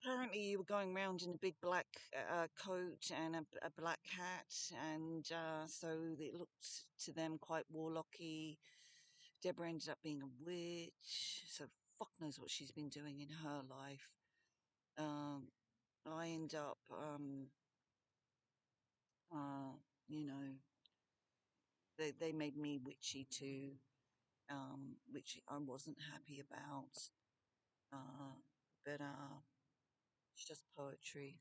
apparently you were going around in a big black coat and a black hat, and so it looked to them quite warlocky. Deborah ended up being a witch, so fuck knows what she's been doing in her life. Um, I end up, uh, you know, they made me witchy too, which I wasn't happy about. Uh, but it's just poetry.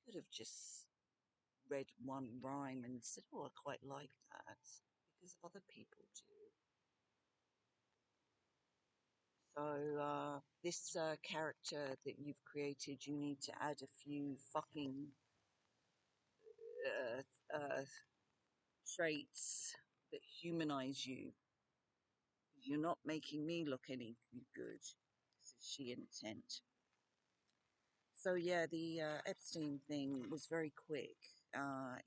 Could have just read one rhyme and said, "Oh, I quite like that," because other people do. So this character that you've created, you need to add a few fucking uh, uh, traits that humanize you. You're not making me look any good. This is she intent. So yeah, the Epstein thing was very quick. I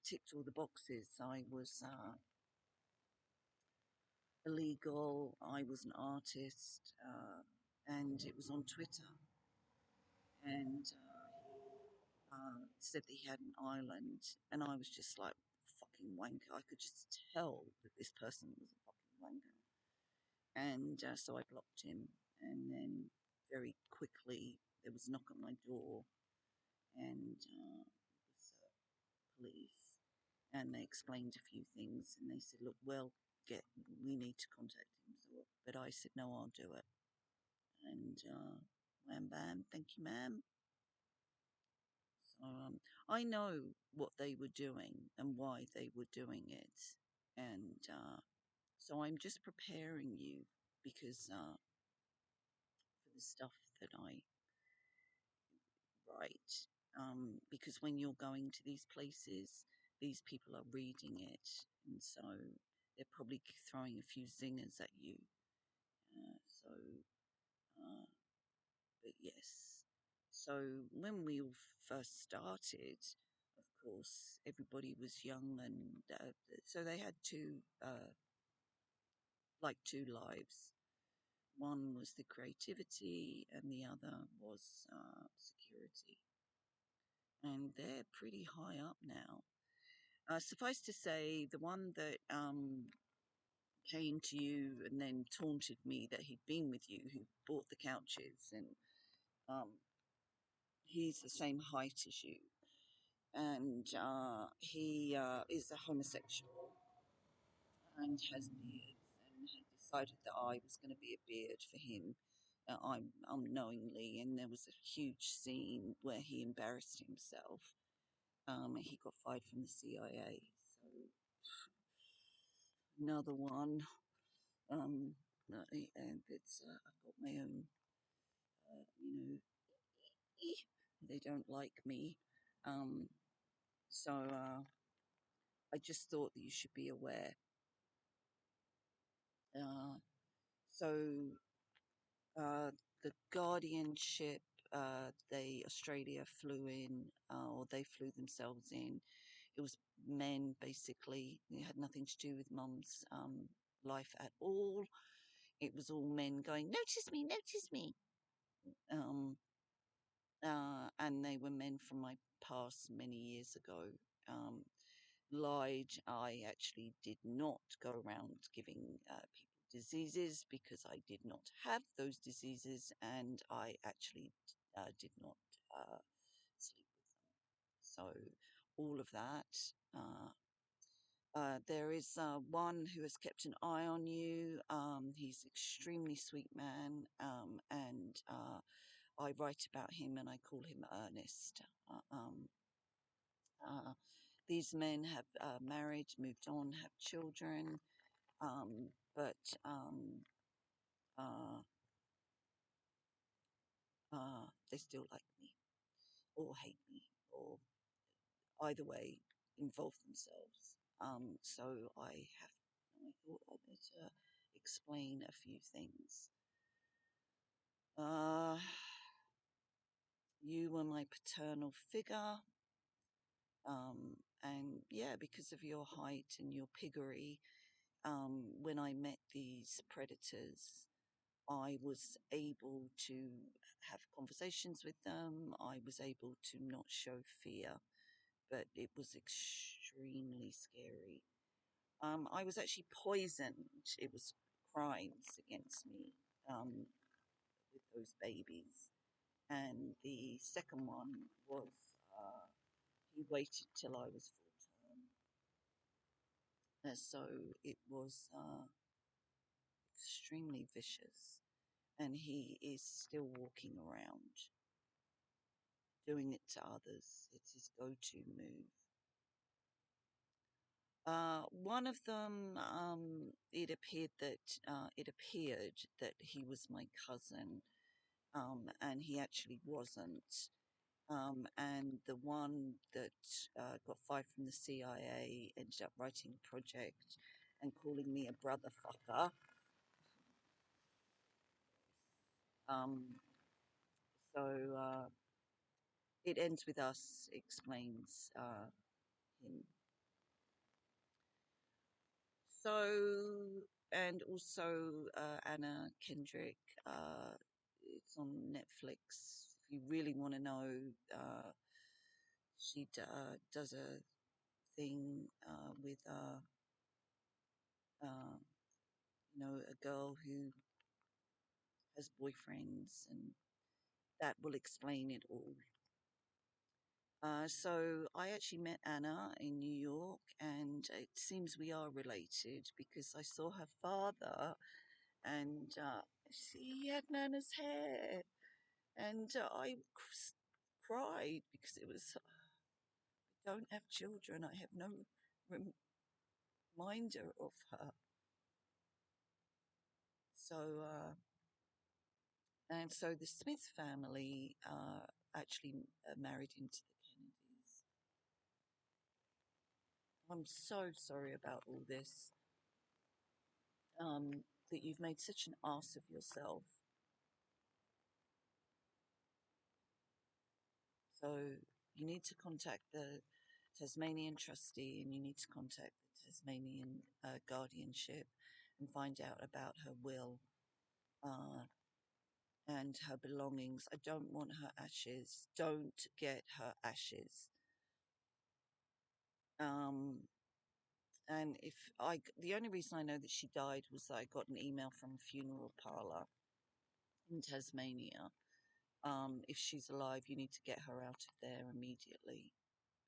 ticked all the boxes. I was illegal. I was an artist, and it was on Twitter. And said that he had an island, and I was just like, fucking wanker. I could just tell that this person was a fucking wanker, and so I blocked him. And then very quickly there was a knock on my door, and it was police, and they explained a few things, and they said, look, well, we need to contact him. So, but I said, no, I'll do it. And wham bam, thank you, ma'am. So I know what they were doing and why they were doing it, and so I'm just preparing you because for the stuff that I write. Because when you're going to these places, these people are reading it, and so they're probably throwing a few zingers at you. So, uh, but yes. So when we all first started, of course, everybody was young, and so they had two lives. One was the creativity, and the other was security. And they're pretty high up now. Suffice to say, the one that came to you and then taunted me that he'd been with you, who bought the couches, and um, he's the same height as you, and he is a homosexual and has beards, and had decided that I was going to be a beard for him. I'm unknowingly, and there was a huge scene where he embarrassed himself. He got fired from the CIA. So another one. Um, and it's I've got my own, you know, they don't like me. Um, so I just thought that you should be aware. Uh, so uh, the guardianship, Australia flew in, or they flew themselves in. It was men basically. It had nothing to do with mum's life at all. It was all men going, notice me. Um, and they were men from my past many years ago. Um, Lied. I actually did not go around giving people diseases because I did not have those diseases, and I actually did not sleep with them. So all of that. There is one who has kept an eye on you. He's extremely sweet man, and I write about him and I call him Ernest. Uh, these men have married, moved on, have children, but uh, they still like me or hate me or either way involve themselves. So I thought I better explain a few things. Uh, you were my paternal figure. And yeah, because of your height and your piggery, when I met these predators, I was able to have conversations with them. I was able to not show fear, but it was extremely scary. I was actually poisoned. It was crimes against me with those babies. And the second one was he waited till I was full term. So it was extremely vicious. And he is still walking around doing it to others. It's his go to move. One of them, it appeared that he was my cousin, and he actually wasn't. And the one that got fired from the CIA ended up writing a project and calling me a brother fucker. Um, so it ends with us, explains him. So, and also Anna Kendrick. It's on Netflix. If you really want to know, she does a thing with uh, a girl who has boyfriends, and that will explain it all. So I actually met Anna in New York, and it seems we are related because I saw her father, and she had Nana's hair, and I cried because it was. I don't have children. I have no reminder of her. So, and so the Smith family actually married into the Kennedys. I'm so sorry about all this. That you've made such an ass of yourself. So you need to contact the Tasmanian trustee, and you need to contact the Tasmanian guardianship and find out about her will uh, and her belongings. I don't want her ashes. Don't get her ashes. Um, and the only reason I know that she died was that I got an email from a funeral parlour in Tasmania. If she's alive, you need to get her out of there immediately.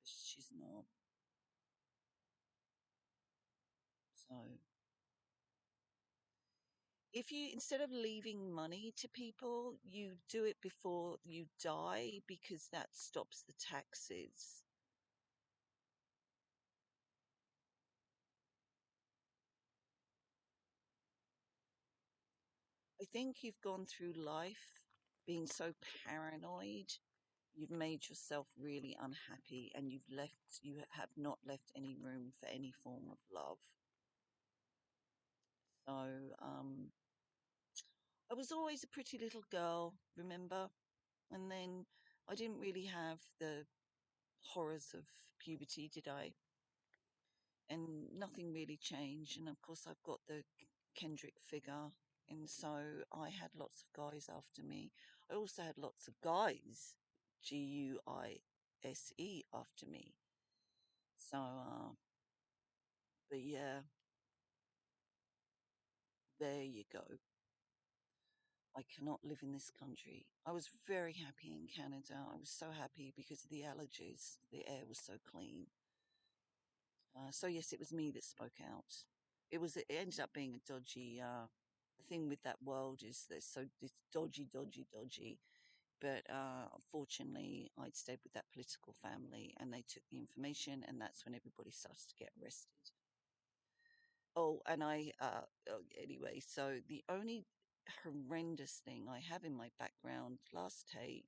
She's not. So, if you, instead of leaving money to people, you do it before you die because that stops the taxes. I think you've gone through life being so paranoid, you've made yourself really unhappy, and you have not left any room for any form of love. So, I was always a pretty little girl, remember? And then I didn't really have the horrors of puberty, did I? And nothing really changed. And of course, I've got the Kendrick figure. And so I had lots of guys after me. I also had lots of guys, Guise, after me. So, but yeah, there you go. I cannot live in this country. I was very happy in Canada. I was so happy because of the allergies. The air was so clean. So yes, it was me that spoke out. It ended up being a dodgy the thing with that world is that it's dodgy, dodgy, dodgy. But unfortunately, I'd stayed with that political family, and they took the information, and that's when everybody started to get arrested. Oh, and anyway, so the only horrendous thing I have in my background, last tape,